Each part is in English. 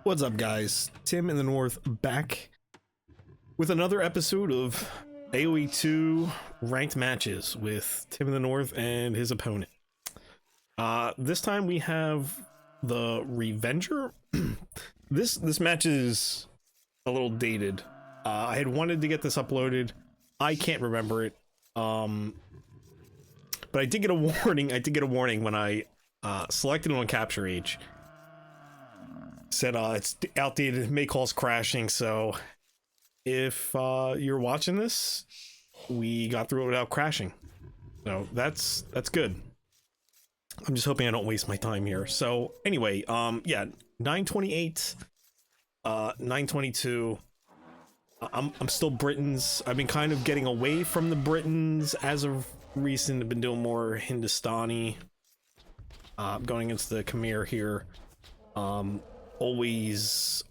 What's up, guys? Tim in the North back with another episode of AoE2 ranked matches with Tim in the North and his opponent. This time we have the Revenger. This match is a little dated. I had wanted to get this uploaded. I can't remember it. But I did get a warning. I did get a warning when I selected on Capture Age. Said it's outdated, may cause crashing, so if you're watching this, we got through it without crashing, so that's good. I'm just hoping I don't waste my time here. So anyway, yeah, 928, 922. I'm still Britons. I've been kind of getting away from the Britons as of recent. I've been doing more Hindustani, going against the Khmer here. Always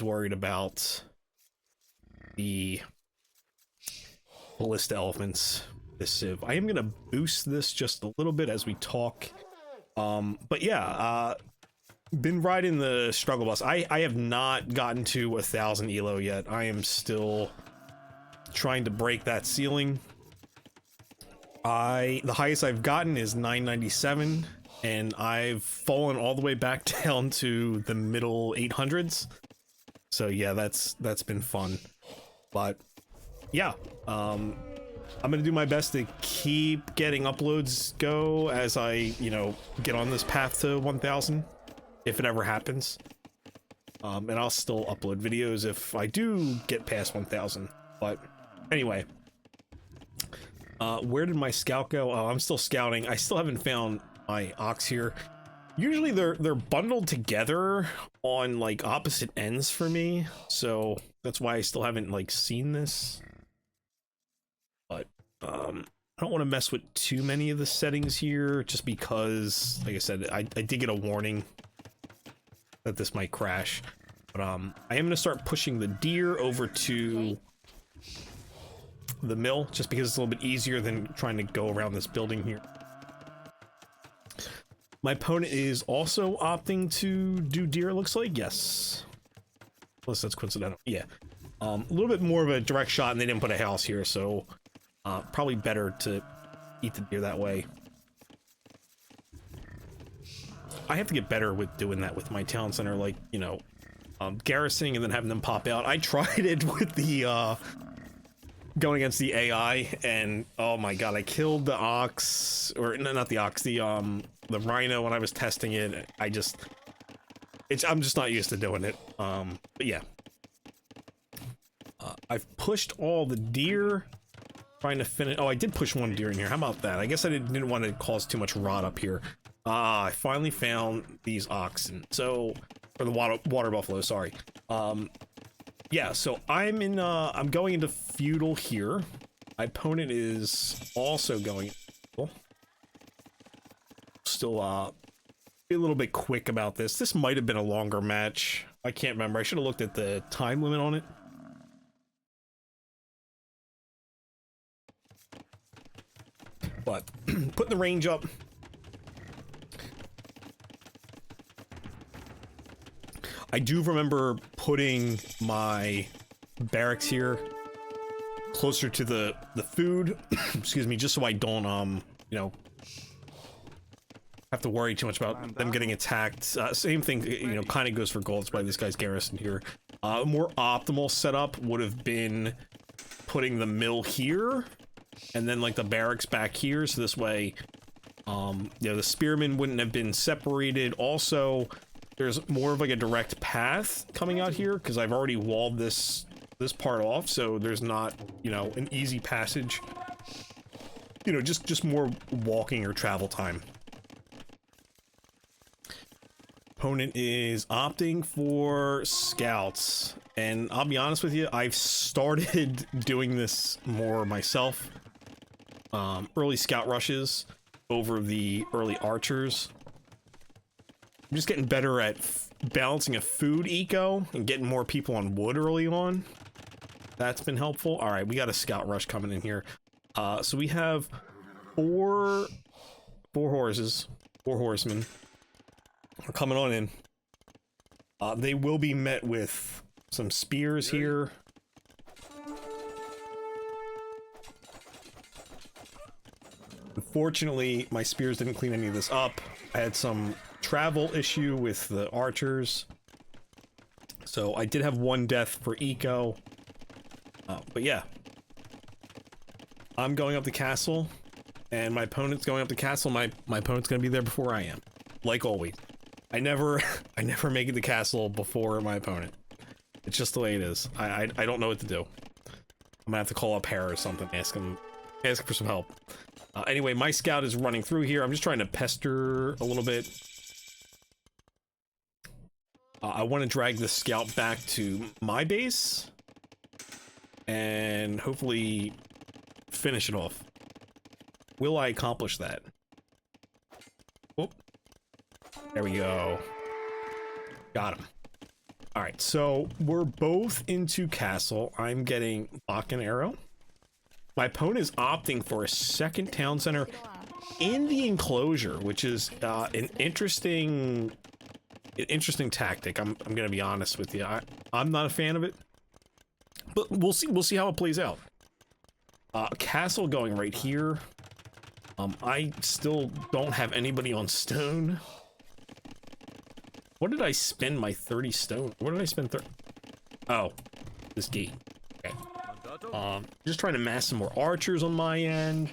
worried about the ballista elephants, this Civ. I am gonna boost this just a little bit as we talk. But yeah, been riding the struggle bus. I have not gotten to 1,000 ELO yet. I am still trying to break that ceiling. The highest I've gotten is 997. And I've fallen all the way back down to the middle 800s. So yeah, that's been fun. But yeah, I'm gonna do my best to keep getting uploads go as I, get on this path to 1,000, if it ever happens. And I'll still upload videos if I do get past 1,000. But anyway, where did my scout go? Oh, I'm still scouting. I still haven't found my ox here. Usually they're bundled together on like opposite ends for me, so that's why I still haven't like seen this. But I don't want to mess with too many of the settings here, just because, like I said, I did get a warning that this might crash. But I am gonna start pushing the deer over to the mill, just because it's a little bit easier than trying to go around this building here. My opponent is also opting to do deer, it looks like. Yes. Unless that's coincidental. Yeah. A little bit more of a direct shot, and they didn't put a house here, so probably better to eat the deer that way. I have to get better with doing that with my town center, like, garrisoning and then having them pop out. I tried it with the going against the AI, and oh my god, I killed the ox, or no, not the ox, the rhino when I was testing it. I'm just not used to doing it. But yeah, I've pushed all the deer, trying to finish. Oh, I did push one deer in here. How about that? I guess I didn't want to cause too much rot up here. I finally found these oxen, or the water buffalo, sorry. Yeah, so I'm going into feudal here. My opponent is also going feudal. Still be a little bit quick about this. This might have been a longer match. I can't remember. I should have looked at the time limit on it. But putting the range up. I do remember putting my barracks here closer to the food, excuse me, just so I don't have to worry too much about them getting attacked. Same thing, kind of goes for gold. That's why this guy's garrison here. More optimal setup would have been putting the mill here and then like the barracks back here, so this way the spearmen wouldn't have been separated. Also, there's more of like a direct path coming out here because I've already walled this part off, so there's not, an easy passage. Just more walking or travel time. Opponent is opting for scouts, and I'll be honest with you, I've started doing this more myself. Early scout rushes over the early archers. I'm just getting better at balancing a food eco and getting more people on wood early on. That's been helpful. All right, we got a scout rush coming in here. So we have four horses, 4 horsemen are coming on in. They will be met with some spears here. Unfortunately, my spears didn't clean any of this up. I had some travel issue with the archers. So I did have one death for eco. But yeah. I'm going up the castle, and my opponent's going up the castle. My opponent's gonna be there before I am. Like always. I never make it to the castle before my opponent. It's just the way it is. I don't know what to do. I'm gonna have to call up Hera or something, ask for some help. Anyway, my scout is running through here. I'm just trying to pester a little bit. I want to drag the scout back to my base and hopefully finish it off. Will I accomplish that? Oh, there we go. Got him. All right, so we're both into castle. I'm getting Bach and Arrow. My opponent is opting for a second town center in the enclosure, which is an interesting tactic. I'm gonna be honest with you. I'm not a fan of it, but we'll see how it plays out. Castle going right here. I still don't have anybody on stone. What did I spend my 30 stone? What did I spend 30? Oh, this gate. Okay. Just trying to mass some more archers on my end.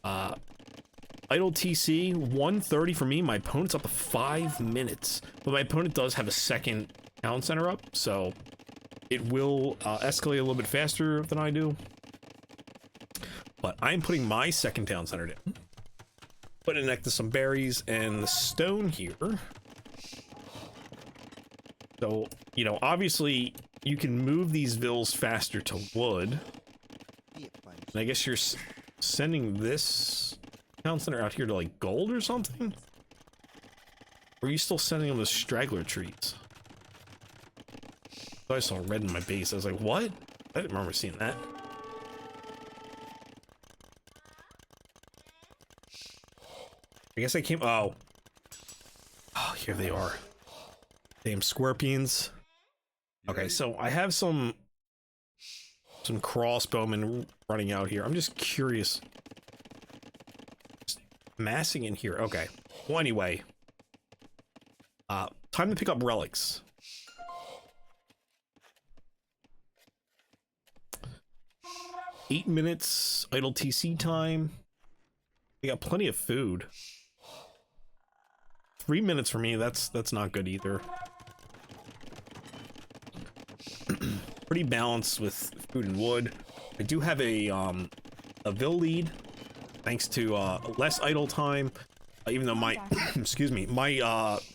Idle TC 130 for me. My opponent's up to 5 minutes, but my opponent does have a second town center up, so it will escalate a little bit faster than I do. But I'm putting my second town center down. Putting it next to some berries and the stone here. So, you know, obviously you can move these vills faster to wood. And I guess you're sending this town center out here to like gold or something? Or are you still sending them to straggler trees? I saw red in my base. I was like, what? I didn't remember seeing that. I guess I came. Oh, here they are. Damn scorpions. Okay, so I have some crossbowmen running out here. I'm just curious. Just massing in here. Okay. Well, anyway. Time to pick up relics. Eight minutes idle TC time. We got plenty of food. 3 minutes for me. That's not good either. Pretty balanced with food and wood. I do have a Vill lead, thanks to less idle time. Even though my excuse me, my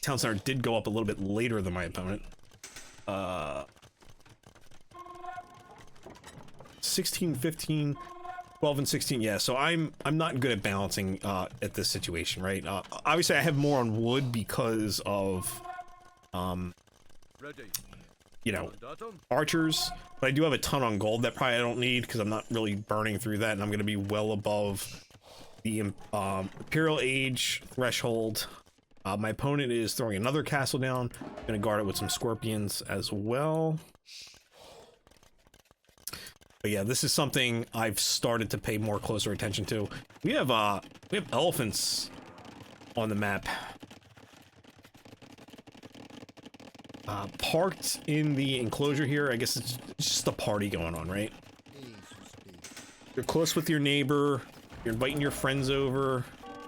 town center did go up a little bit later than my opponent. 16, 15, 12, and 16. Yeah, so I'm not good at balancing at this situation, right? Obviously, I have more on wood because of you know, archers, but I do have a ton on gold that probably I don't need because I'm not really burning through that, and I'm going to be well above the Imperial Age threshold. My opponent is throwing another castle down. I'm going to guard it with some scorpions as well. But yeah, this is something I've started to pay more closer attention to. We have elephants on the map. Parked in the enclosure here. I guess it's just a party going on, right? You're close with your neighbor. You're inviting your friends over.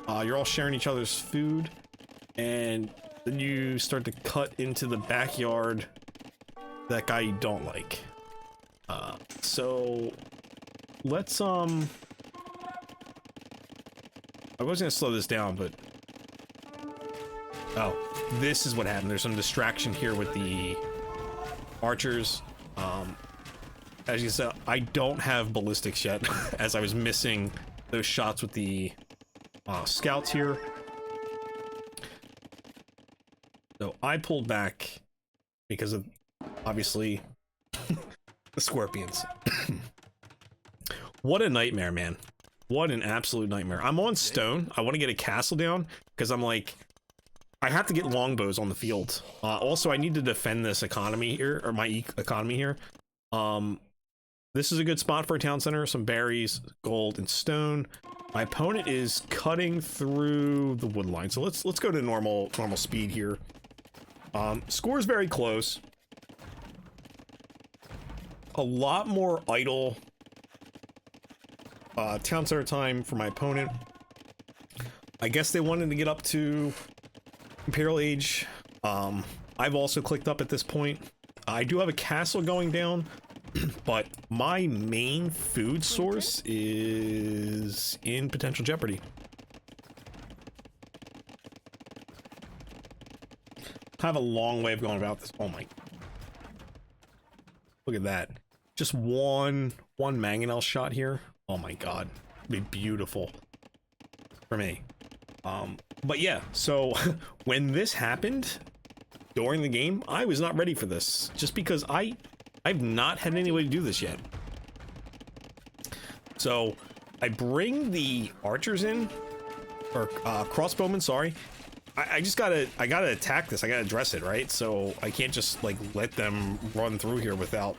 You're all sharing each other's food. And then you start to cut into the backyard that guy you don't like. So let's I was gonna slow this down, but oh, this is what happened. There's some distraction here with the archers. As you said, I don't have ballistics yet, as I was missing those shots with the scouts here. So I pulled back because of, obviously, the scorpions. What a nightmare, man. What an absolute nightmare. I'm on stone. I want to get a castle down because I'm like, I have to get longbows on the field. Also, I need to defend this economy here, or my economy here. This is a good spot for a town center. Some berries, gold, and stone. My opponent is cutting through the wood line, so let's go to normal speed here. Score is very close. A lot more idle town center time for my opponent. I guess they wanted to get up to Imperial Age. I've also clicked up at this point. I do have a castle going down, but my main food source is in potential jeopardy. I have a long way of going about this. Oh my. Look at that. Just one mangonel shot here. Oh my god. It'd be beautiful for me. But yeah, so when this happened during the game, I was not ready for this, just because I've not had any way to do this yet. So I bring the archers in, or crossbowmen, sorry. I gotta attack this. I gotta address it, right? So I can't just like let them run through here without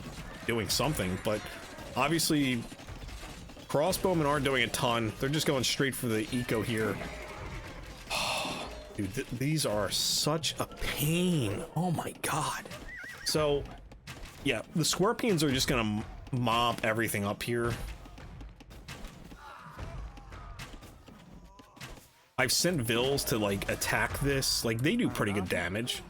doing something. But obviously crossbowmen aren't doing a ton. They're just going straight for the eco here. Dude, these are such a pain. Oh my god. So yeah, the scorpions are just gonna mob everything up here. I've sent Vills to like attack this. Like they do pretty good damage.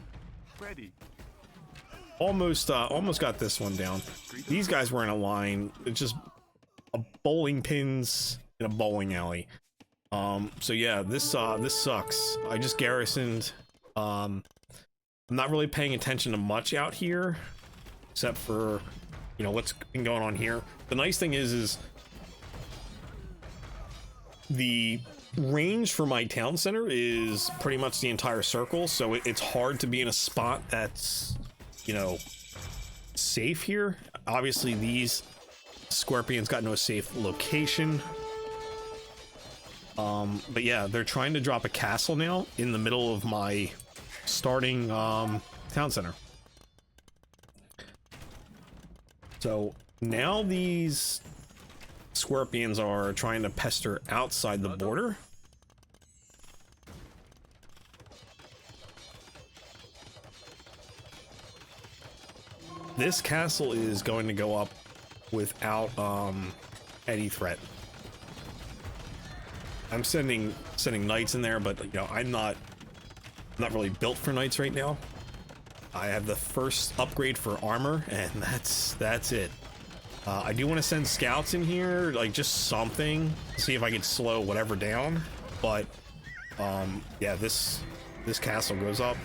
Almost got this one down. These guys were in a line. It's just a bowling pins in a bowling alley. So yeah, this sucks. I just garrisoned. I'm not really paying attention to much out here, except for, you know, what's been going on here. The nice thing is the range for my town center is pretty much the entire circle, so it's hard to be in a spot that's, you know, safe here. Obviously these scorpions got no safe location. But yeah, they're trying to drop a castle now in the middle of my starting town center. So now these scorpions are trying to pester outside the border. This castle is going to go up without any threat. I'm sending knights in there, but you know, I'm not really built for knights right now. I have the first upgrade for armor, and that's it. I do want to send scouts in here, like just something, see if I can slow whatever down. But yeah, this castle goes up.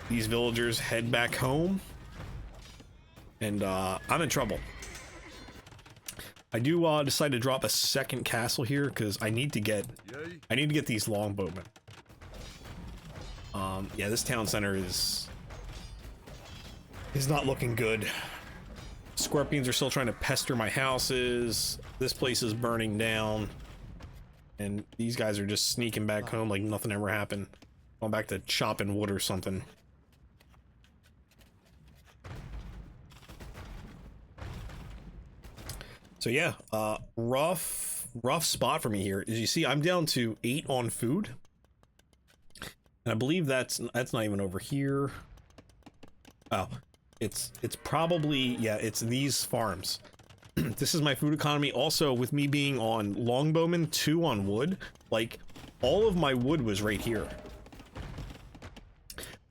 These villagers head back home, and I'm in trouble. I do decide to drop a second castle here because I need to get these longbowmen. Yeah, this town center is not looking good. Scorpions are still trying to pester my houses. This place is burning down, and these guys are just sneaking back home like nothing ever happened. Going back to chopping wood or something. So yeah, rough spot for me here. As you see, I'm down to 8 on food, and I believe that's not even over here. Oh, it's probably, yeah, it's these farms. This is my food economy. Also, with me being on longbowman, 2 on wood, like all of my wood was right here.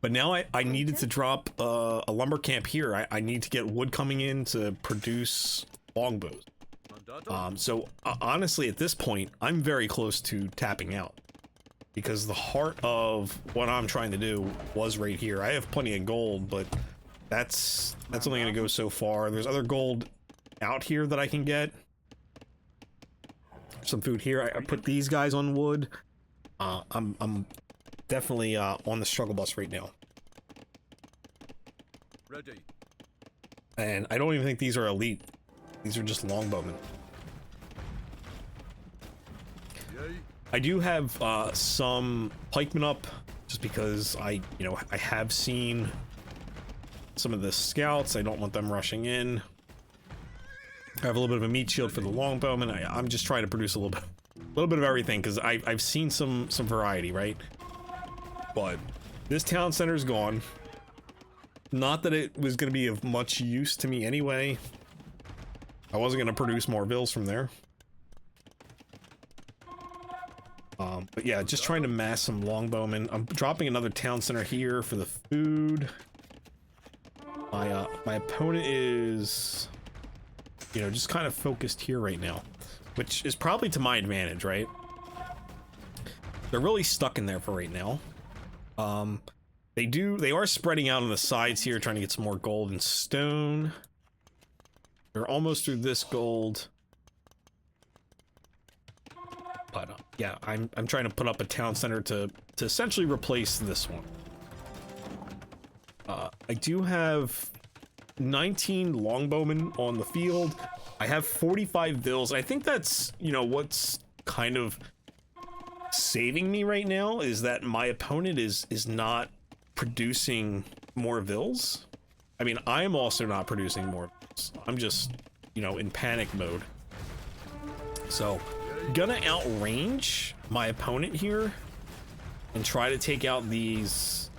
But now I needed to drop a lumber camp here. I need to get wood coming in to produce longbows. So honestly, at this point, I'm very close to tapping out, because the heart of what I'm trying to do was right here. I have plenty of gold, but that's only going to go so far. There's other gold out here that I can get. Some food here. I put these guys on wood. I'm definitely on the struggle bus right now. Ready. And I don't even think these are elite. These are just longbowmen. I do have some pikemen up, just because I have seen some of the scouts. I don't want them rushing in. I have a little bit of a meat shield for the longbowmen. I'm just trying to produce a little bit of everything, because I've seen some variety, right? But this town center is gone. Not that it was going to be of much use to me anyway. I wasn't going to produce more vills from there. But yeah, just trying to mass some longbowmen. I'm dropping another town center here for the food. My opponent is, just kind of focused here right now, which is probably to my advantage, right? They're really stuck in there for right now. They are spreading out on the sides here, trying to get some more gold and stone. They're almost through this gold. But yeah, I'm trying to put up a town center to essentially replace this one. I do have 19 longbowmen on the field. I have 45 vills. I think that's, what's kind of saving me right now, is that my opponent is not producing more vills. I mean, I'm also not producing more vills. I'm just, in panic mode. So, gonna outrange my opponent here and try to take out these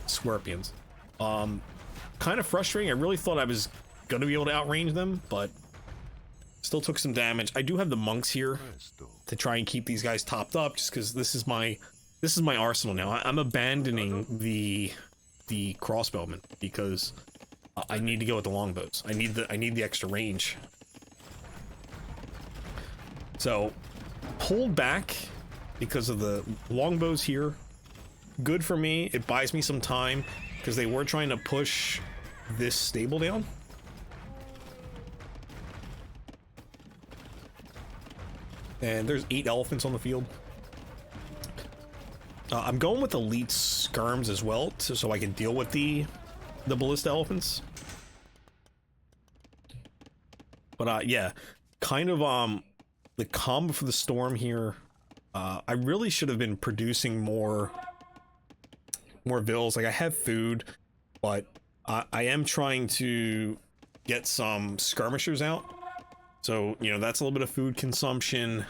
scorpions. Kind of frustrating. I really thought I was gonna be able to outrange them, but still took some damage. I do have the monks here to try and keep these guys topped up, just because this is my arsenal now. I'm abandoning the crossbowmen because I need to go with the longbows. I need the extra range. So pulled back because of the longbows here. Good for me. It buys me some time because they were trying to push this stable down. And there's 8 elephants on the field. I'm going with elite skirms as well, so I can deal with the ballista elephants. But yeah, kind of the combo for the storm here. I really should have been producing more vills. Like, I have food, but I am trying to get some skirmishers out. So, that's a little bit of food consumption.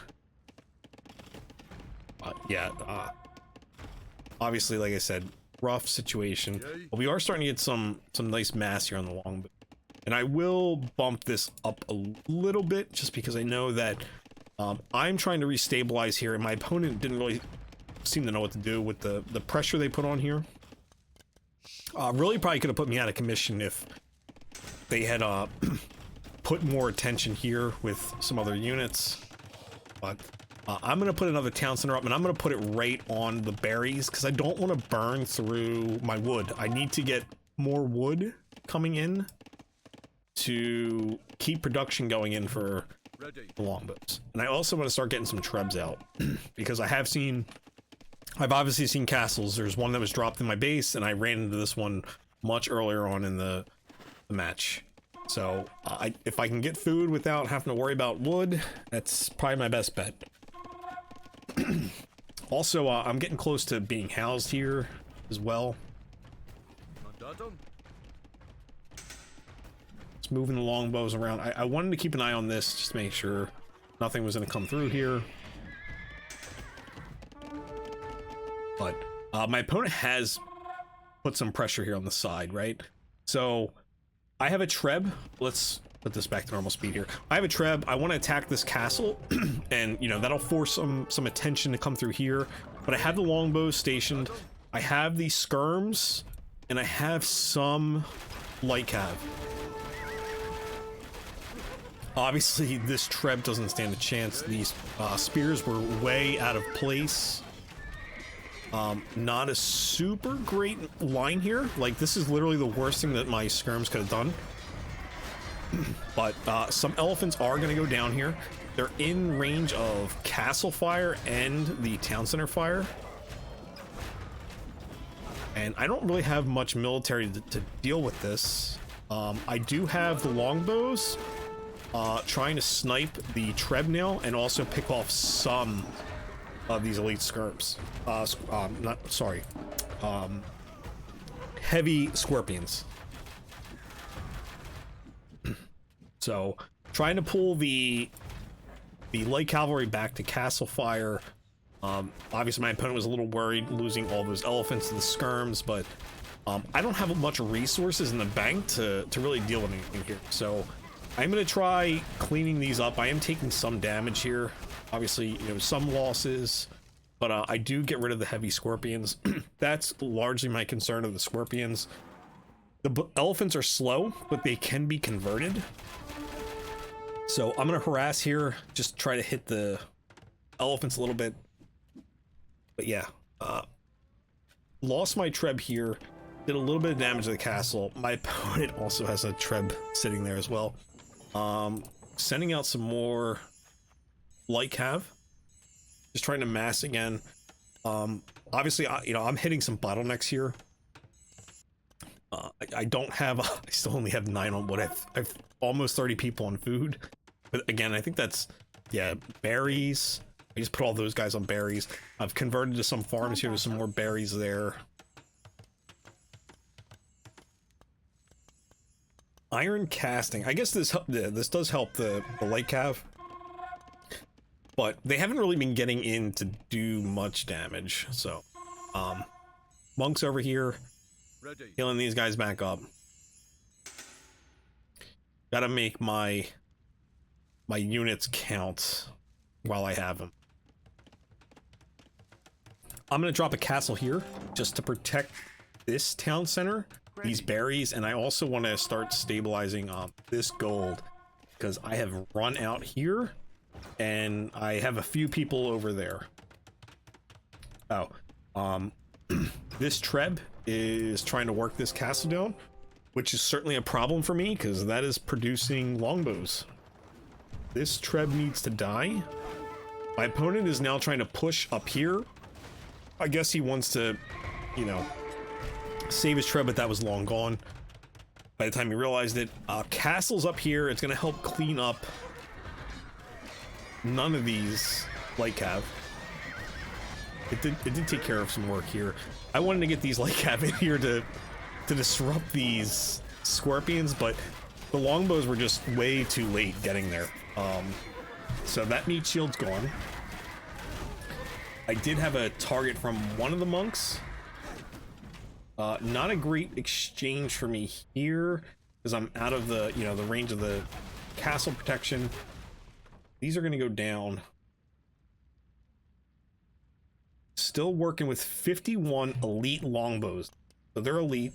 Yeah, obviously, like I said, rough situation. But we are starting to get some nice mass here on the longbow. And I will bump this up a little bit, just because I know that I'm trying to restabilize here, and my opponent didn't really seem to know what to do with the pressure they put on here. Really probably could have put me out of commission if they had put more attention here with some other units. But I'm going to put another town center up, and I'm going to put it right on the berries, because I don't want to burn through my wood. I need to get more wood coming in to keep production going in for the longbows. And I also want to start getting some trebs out, because I've obviously seen castles. There's one that was dropped in my base, and I ran into this one much earlier on in the match. So if I can get food without having to worry about wood, that's probably my best bet. Also, I'm getting close to being housed here as well. Just moving the longbows around. I wanted to keep an eye on this, just to make sure nothing was going to come through here. But my opponent has put some pressure here on the side, right? So I have a treb. Let's put this back to normal speed here. I have a treb. I want to attack this castle, and that'll force some attention to come through here. But I have the longbows stationed. I have these skirms, and I have some light cav. Obviously, this treb doesn't stand a chance. These spears were way out of place. Not a super great line here. Like, this is literally the worst thing that my skirms could have done. But some elephants are going to go down here. They're in range of castle fire and the town center fire. And I don't really have much military to deal with this. I do have the longbows trying to snipe the treb now and also pick off some of these elite skirps. Heavy scorpions. So trying to pull the light cavalry back to Castle Fire. Obviously my opponent was a little worried losing all those elephants to the skirms, but I don't have much resources in the bank to really deal with anything here. So I'm gonna try cleaning these up. I am taking some damage here, obviously, you know, some losses, but I do get rid of the heavy scorpions. That's largely my concern of the scorpions. The elephants are slow, but they can be converted. So I'm gonna harass here, just try to hit the elephants a little bit. But yeah, lost my Treb here, did a little bit of damage to the castle. My opponent also has a Treb sitting there as well. Sending out some more light cav, just trying to mass again. Obviously, you know, I'm hitting some bottlenecks here. I don't have, I still only have 9 on wood. I've almost 30 people on food. But again, I think that's, yeah, berries. I just put all those guys on berries. I've converted to some farms here with some more berries there. Iron casting. I guess this does help the light cav. But they haven't really been getting in to do much damage. So, monks over here. Healing these guys back up. Gotta make my units count while I have them. I'm gonna drop a castle here just to protect this town center, these berries, and I also want to start stabilizing this gold because I have run out here and I have a few people over there. Oh, this Treb is trying to work this castle down, which is certainly a problem for me because that is producing longbows. This Treb needs to die. My opponent is now trying to push up here. I guess he wants to, you know, save his Treb, but that was long gone by the time he realized it. Castle's up here. It's going to help clean up none of these light cav. It did take care of some work here. I wanted to get these light cav in here to disrupt these scorpions, but the longbows were just way too late getting there. So that meat shield's gone. I did have a target from one of the monks. Not a great exchange for me here because I'm out of the, you know, the range of the castle protection. These are going to go down. Still working with 51 elite longbows. So they're elite.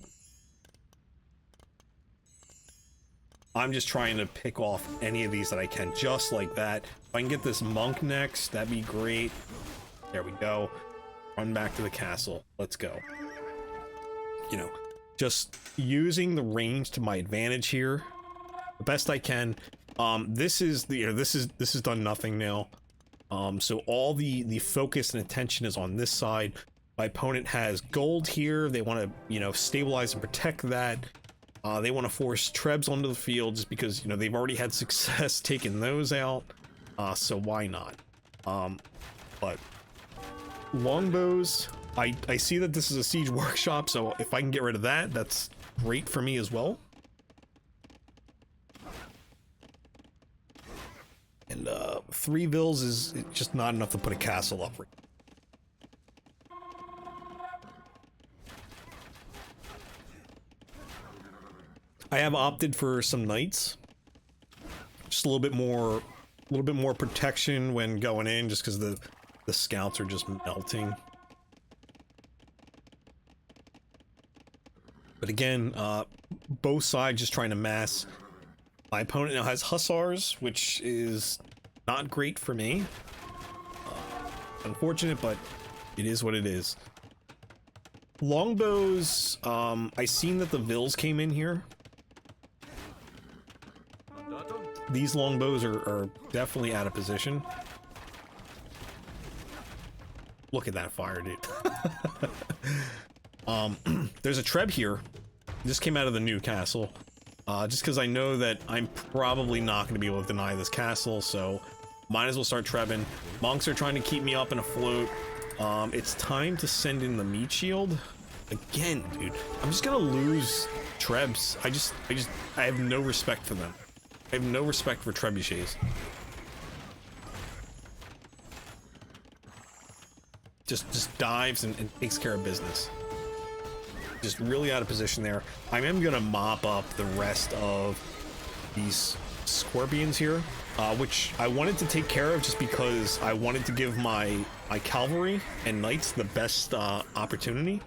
I'm just trying to pick off any of these that I can, just like that. If I can get this monk next, that'd be great. There we go. Run back to the castle. Let's go. You know, just using the range to my advantage here, the best I can. This is the, you know, this is done nothing now. So all the focus and attention is on this side. My opponent has gold here. They want to, you know, stabilize and protect that. They want to force Trebs onto the field just because, you know, they've already had success taking those out. So why not? But longbows, I see that this is a siege workshop, so if I can get rid of that, that's great for me as well. And 3 vills is just not enough to put a castle up. I have opted for some knights, just a little bit more protection when going in, just because the scouts are just melting. But again, both sides just trying to mass. My opponent now has hussars, which is not great for me. Unfortunate, but it is what it is. Longbows, I seen that the vills came in here. These longbows are definitely out of position. Look at that fire, dude. There's a Treb here. This came out of the new castle. Just because I know that I'm probably not going to be able to deny this castle, so Might as well start trebbing. Monks are trying to keep me up and afloat. It's time to send in the meat shield. Again, dude, I'm just gonna lose trebs. I have no respect for them. I have no respect for trebuchets. Just dives and takes care of business. Just really out of position there. I am gonna mop up the rest of these scorpions here, which I wanted to take care of just because I wanted to give my cavalry and knights the best opportunity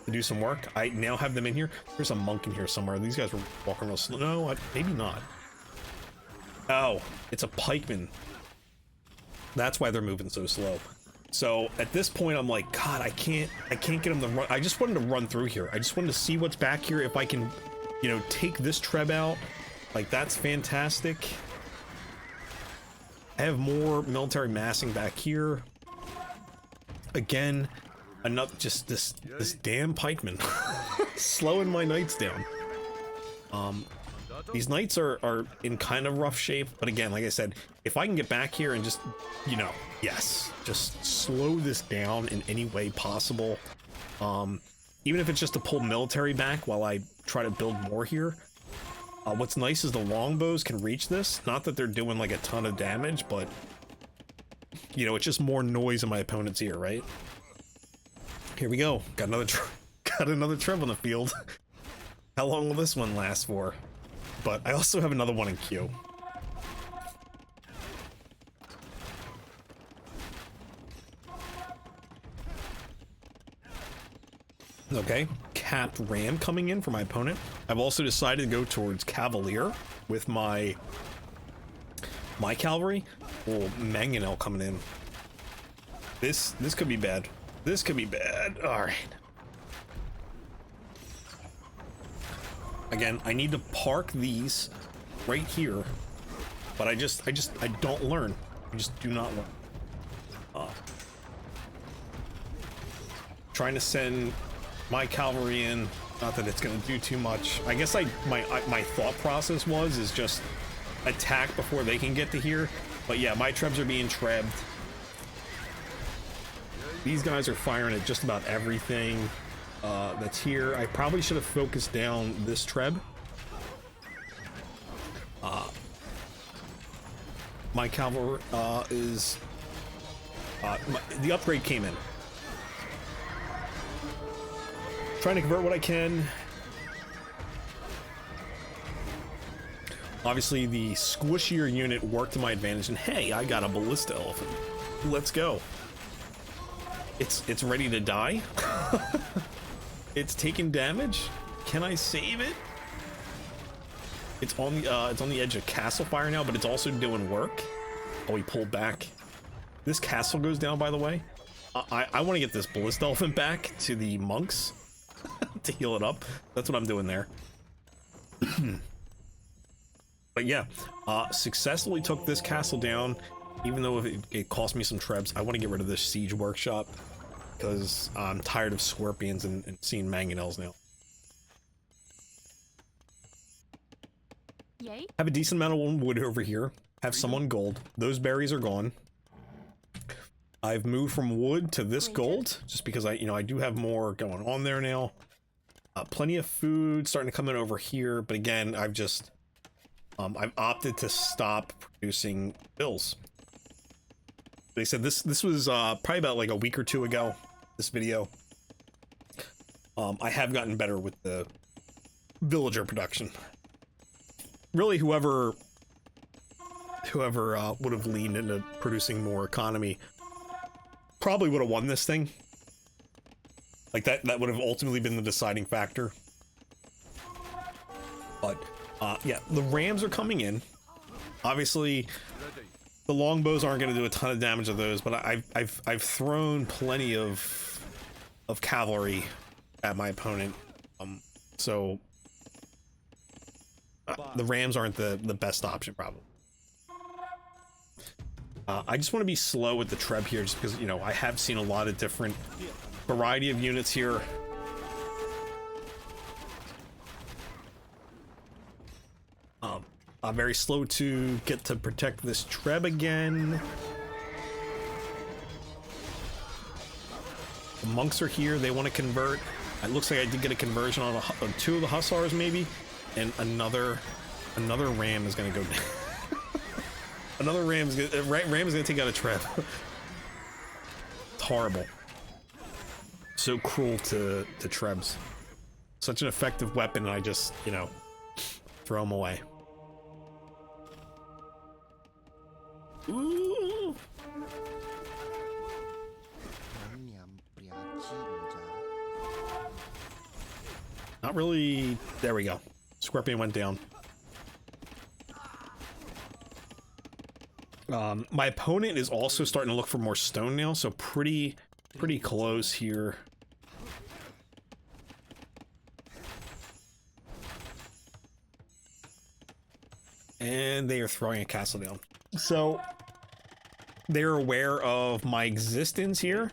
to do some work. I now have them in here. There's a monk in here somewhere. These guys were walking real slow. No, maybe not. Oh, it's a pikeman. That's why they're moving so slow. So at this point, I'm like, God, I can't get them to run. I just wanted to run through here. I just wanted to see what's back here. If I can, you know, take this treb out, like that's fantastic. I have more military massing back here. Again, another just this damn pikeman slowing my knights down. These knights are in kind of rough shape, but again, like I said, if I can get back here and just, you know, yes, just slow this down in any way possible, even if it's just to pull military back while I try to build more here. What's nice is the longbows can reach this. Not that they're doing like a ton of damage, but you know, it's just more noise in my opponent's ear, right? Here we go. Got another treb on the field. How long will this one last for? But I also have another one in queue. Okay, capped ram coming in for my opponent. I've also decided to go towards cavalier with my cavalry. Oh, mangonel coming in. This could be bad. This could be bad. All right. Again, I need to park these right here, but I don't learn. I just do not learn. Trying to send my cavalry in, not that it's going to do too much. I guess my thought process is just attack before they can get to here. But yeah, my trebs are being trebbed. These guys are firing at just about everything that's here. I probably should have focused down this treb. My cavalry is the upgrade came in. Trying to convert what I can. Obviously, the squishier unit worked to my advantage, and hey, I got a ballista elephant. Let's go. It's ready to die. It's taking damage. Can I save it? It's on the edge of castle fire now, but it's also doing work. Oh, he pulled back. This castle goes down, by the way. I want to get this ballista elephant back to the monks to heal it up. That's what I'm doing there. But yeah, successfully took this castle down, even though it cost me some trebs. I want to get rid of this siege workshop because I'm tired of scorpions and seeing mangonels now. Yay. Have a decent amount of wood over here. Have some on gold. Those berries are gone. I've moved from wood to this gold just because I do have more going on there now. Plenty of food starting to come in over here, but again, I've opted to stop producing bills. They said this was probably about like a week or two ago, this video. I have gotten better with the villager production. Really, whoever would have leaned into producing more economy probably would have won this thing. Like that would have ultimately been the deciding factor. But yeah, the rams are coming in. Obviously, the longbows aren't going to do a ton of damage to those, but I've thrown plenty of cavalry at my opponent. So the rams aren't the best option, probably. I just want to be slow with the treb here, just because I have seen a lot of different variety of units here. Very slow to get to protect this Treb again. The monks are here. They want to convert. It looks like I did get a conversion on 2 of the Hussars, maybe, and another ram is going to go down. Another ram is going to take out a Treb. It's horrible. So cruel to Trebs. Such an effective weapon, and I just, you know, throw them away. Ooh. Not really. There we go. Scorpion went down. My opponent is also starting to look for more stone now, so pretty close here. And they are throwing a castle down. So they're aware of my existence here,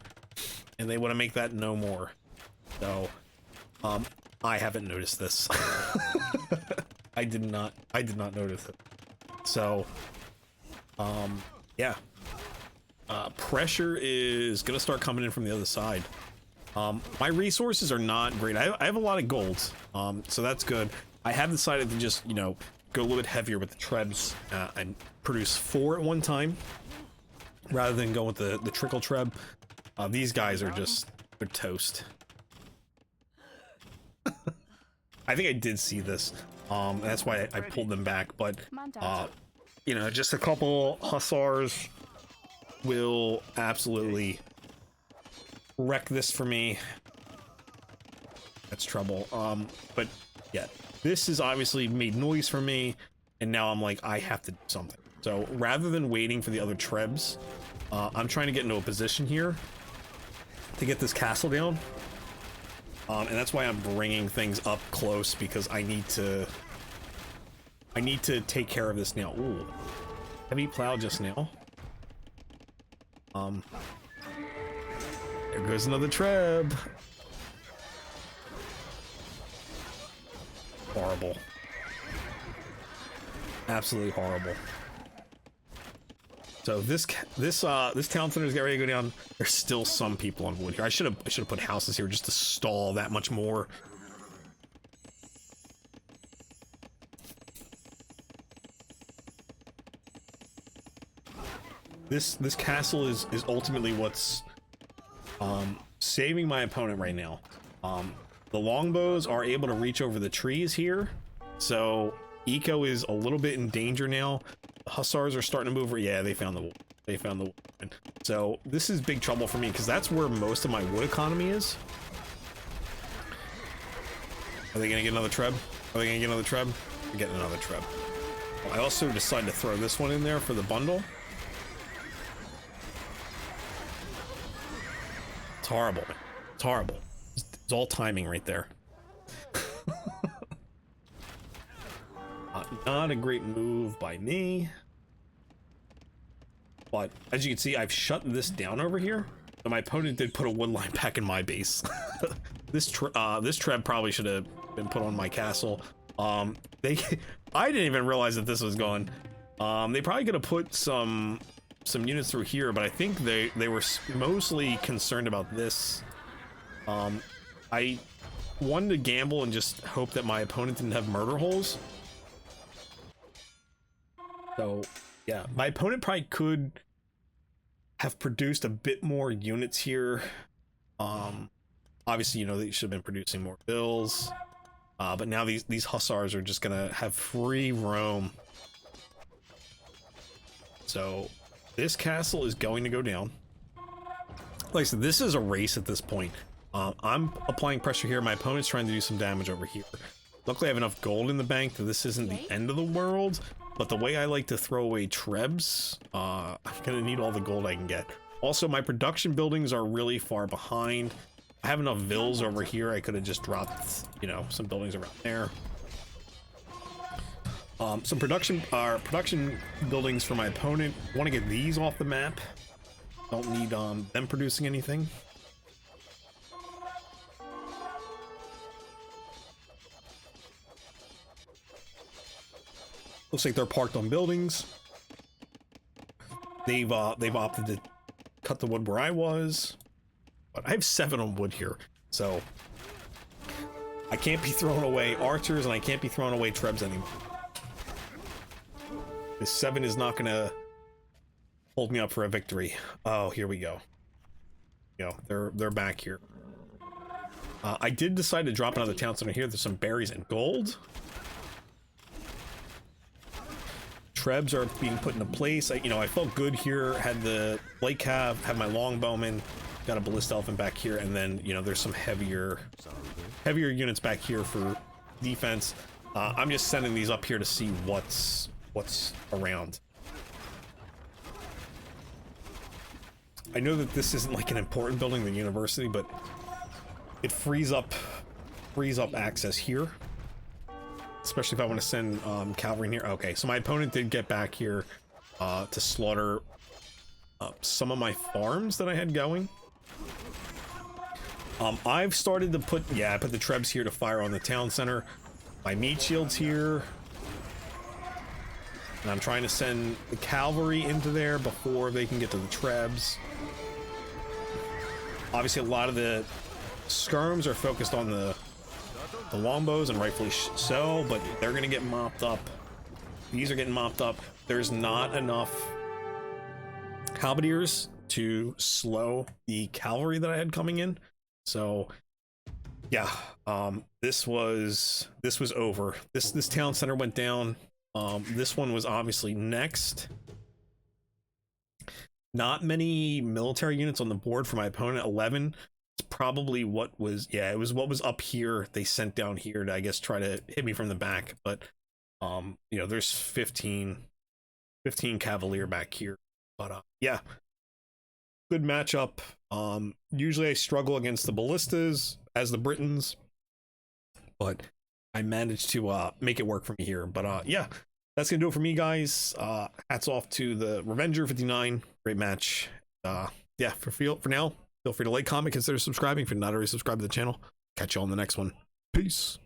and they want to make that no more. So, I haven't noticed this. I did not notice it. So, yeah. Pressure is gonna start coming in from the other side. My resources are not great. I have a lot of gold, so that's good. I have decided to just, you know, go a little bit heavier with the Trebs and produce 4 at one time, rather than go with the trickle Treb. These guys are just, they're toast. I think I did see this. That's why I pulled them back, but you know, just a couple Hussars will absolutely wreck this for me. That's trouble. But yeah, this has obviously made noise for me, and now I'm like, I have to do something. So rather than waiting for the other Trebs, I'm trying to get into a position here to get this castle down. And that's why I'm bringing things up close, because I need to take care of this now. Ooh, heavy plow just now. There goes another Treb. Horrible. Absolutely horrible. So this town center is getting ready to go down. There's still some people on wood here. I should have put houses here just to stall that much more. This castle is ultimately what's saving my opponent right now. The longbows are able to reach over the trees here, so Eco is a little bit in danger now. The Hussars are starting to move. Yeah, they found the wood. So this is big trouble for me, because that's where most of my wood economy is. Are they gonna get another Treb? Are they gonna get another Treb? They're getting another Treb. Well, I also decided to throw this one in there for the bundle. It's horrible, man. It's horrible. It's all timing right there. Not a great move by me. But as you can see, I've shut this down over here. And my opponent did put a wood line back in my base. This Treb probably should have been put on my castle. I didn't even realize that this was going. They probably could have put some units through here, but I think they were mostly concerned about this. I wanted to gamble and just hope that my opponent didn't have murder holes. So yeah, my opponent probably could have produced a bit more units here. Obviously, you know, they should have been producing more bills. But now these Hussars are just gonna have free roam. So this castle is going to go down. Like I said, this is a race at this point. I'm applying pressure here. My opponent's trying to do some damage over here. Luckily, I have enough gold in the bank that this isn't the end of the world. But the way I like to throw away Trebs, I'm gonna need all the gold I can get. Also, my production buildings are really far behind. I have enough vills over here. I could have just dropped, you know, some buildings around there. Some production buildings for my opponent. Want to get these off the map. Don't need them producing anything. Looks like they're parked on buildings. They've opted to cut the wood where I was, but I have 7 on wood here, so I can't be throwing away archers and I can't be throwing away trebs anymore. This 7 is not gonna hold me up for a victory. Oh, here we go. You know, they're back here. I did decide to drop another town center here. There's some berries and gold. Trebs are being put into place. I felt good here. Had the light cav, had my longbowman, got a ballista elephant back here, and then there's some heavier units back here for defense. I'm just sending these up here to see what's around. I know that this isn't like an important building, the university, but it frees up access here. Especially if I want to send cavalry in here. Okay, so my opponent did get back here to slaughter some of my farms that I had going. I've started to put, I put the trebs here to fire on the town center. My meat shield's here. And I'm trying to send the cavalry into there before they can get to the trebs. Obviously, a lot of the skirms are focused on the longbows, and rightfully so, but they're gonna get mopped up. These are getting mopped up. There's not enough halberdiers to slow the cavalry that I had coming in, so yeah, this was over. This town center went down. This one was obviously next. Not many military units on the board for my opponent. 11. Probably what was it was what was up here they sent down here to, I guess, try to hit me from the back, but there's 15 cavalier back here, but yeah, good matchup. Usually I struggle against the ballistas as the Britons, but I managed to make it work for me here. But yeah, that's gonna do it for me, guys. Hats off to the Revenger 59. Great match. Yeah, for now, feel free to like, comment, consider subscribing if you're not already subscribed to the channel. Catch you all in the next one. Peace.